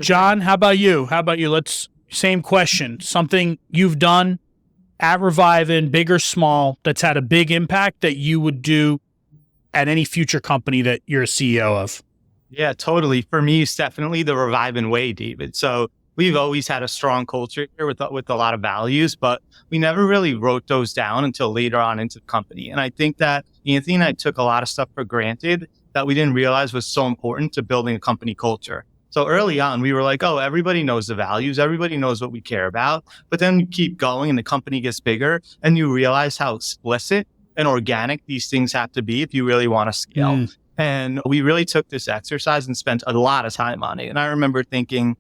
John, how about you? Same question. Something you've done at Revivn, big or small, that's had a big impact that you would do at any future company that you're a CEO of? Yeah, totally. For me, it's definitely the Revivn Way, David. So we've always had a strong culture here with a lot of values, but we never really wrote those down until later on into the company. And I think that Anthony and I took a lot of stuff for granted that we didn't realize was so important to building a company culture. So early on, we were like, oh, everybody knows the values. Everybody knows what we care about. But then you keep going and the company gets bigger and you realize how explicit and organic these things have to be if you really want to scale. And we really took this exercise and spent a lot of time on it. And I remember thinking,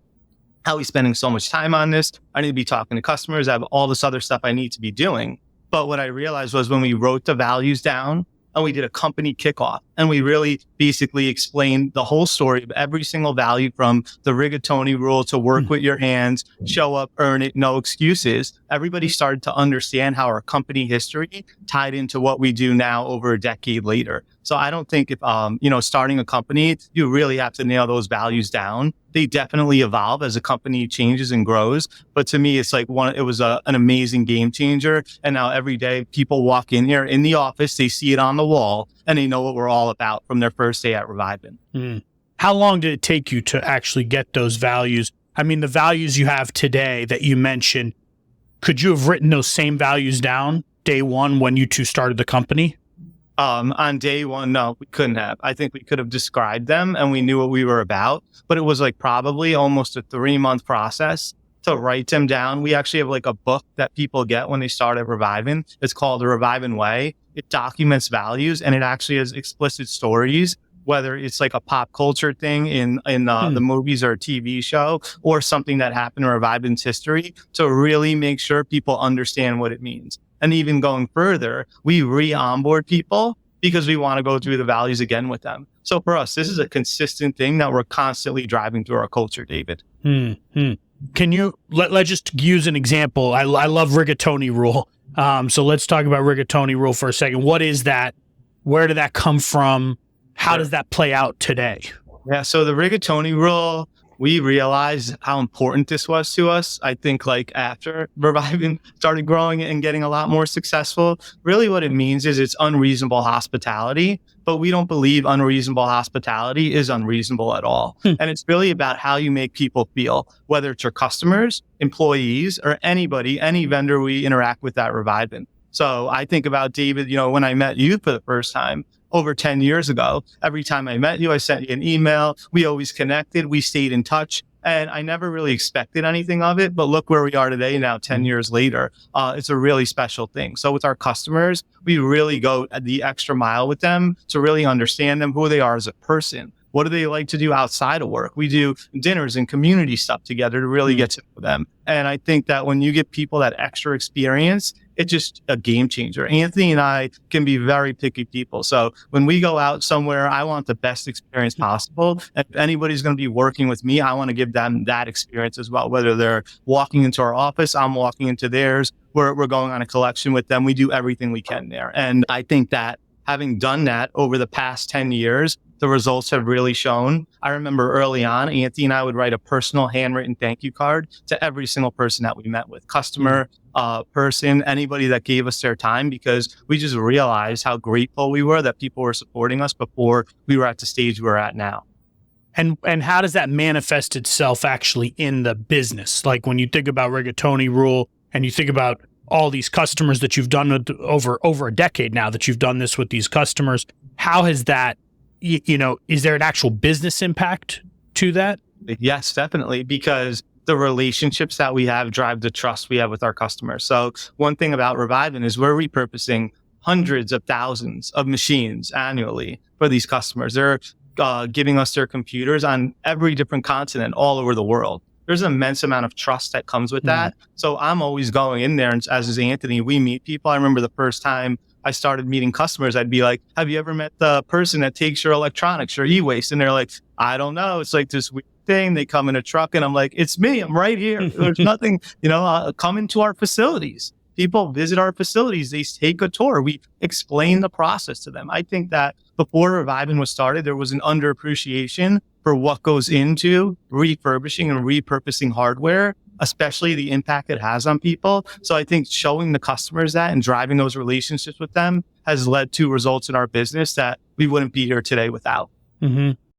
how are we spending so much time on this? I need to be talking to customers. I have all this other stuff I need to be doing. But what I realized was when we wrote the values down, and we did a company kickoff and we really basically explained the whole story of every single value from the Rigatoni Rule to work with your hands, show up, earn it, no excuses. Everybody started to understand how our company history tied into what we do now over a decade later. So I don't think if, starting a company, you really have to nail those values down. They definitely evolve as a company changes and grows. But to me, it's like it was an amazing game changer. And now every day people walk in here in the office, they see it on the wall and they know what we're all about from their first day at Revivn. How long did it take you to actually get those values? I mean, the values you have today that you mentioned, could you have written those same values down day one when you two started the company? On day one, no, we couldn't have. I think we could have described them and we knew what we were about, but it was like probably almost a 3-month process to write them down. We actually have like a book that people get when they start at Revivn. It's called the Revivn Way. It documents values and it actually has explicit stories, whether it's like a pop culture thing in the movies or a TV show or something that happened in Revivn's history to really make sure people understand what it means. And even going further, we re-onboard people because we want to go through the values again with them. So for us, this is a consistent thing that we're constantly driving through our culture, David. Can you, let's just use an example. I love Rigatoni Rule. So let's talk about Rigatoni Rule for a second. What is that? Where did that come from? How does that play out today? Yeah, so the Rigatoni Rule, we realized how important this was to us. I think like after Revivn started growing and getting a lot more successful, really what it means is it's unreasonable hospitality, but we don't believe unreasonable hospitality is unreasonable at all. And it's really about how you make people feel, whether it's your customers, employees, or anybody, any vendor we interact with at Revivn. So I think about David, when I met you for the first time, over 10 years ago, every time I met you, I sent you an email. We always connected. We stayed in touch. And I never really expected anything of it. But look where we are today now, 10 years later. It's a really special thing. So with our customers, we really go the extra mile with them to really understand them, who they are as a person. What do they like to do outside of work? We do dinners and community stuff together to really get to know them. And I think that when you give people that extra experience, it's just a game changer. Anthony and I can be very picky people. So when we go out somewhere, I want the best experience possible. And if anybody's going to be working with me, I want to give them that experience as well. Whether they're walking into our office, I'm walking into theirs, we're going on a collection with them. We do everything we can there. And I think that having done that over the past 10 years, the results have really shown. I remember early on, Anthony and I would write a personal handwritten thank you card to every single person that we met with, customer, person, anybody that gave us their time, because we just realized how grateful we were that people were supporting us before we were at the stage we're at now. And how does that manifest itself actually in the business? Like when you think about Rigatoni Rule and you think about all these customers that you've done with over a decade now that you've done this with these customers, how has that, is there an actual business impact to that? Yes, definitely, because the relationships that we have drive the trust we have with our customers. So one thing about Revivn is we're repurposing hundreds of thousands of machines annually for these customers. They're giving us their computers on every different continent all over the world. There's an immense amount of trust that comes with that. So I'm always going in there, and as is Anthony, we meet people. I remember the first time I started meeting customers, I'd be like, have you ever met the person that takes your electronics, your e-waste? And they're like, I don't know. It's like this weird thing. They come in a truck and I'm like, it's me. I'm right here. There's nothing, come into our facilities. people visit our facilities, they take a tour, we explain the process to them. I think that before Revivn was started, there was an underappreciation for what goes into refurbishing and repurposing hardware, especially the impact it has on people. So I think showing the customers that and driving those relationships with them has led to results in our business that we wouldn't be here today without. Mm-hmm.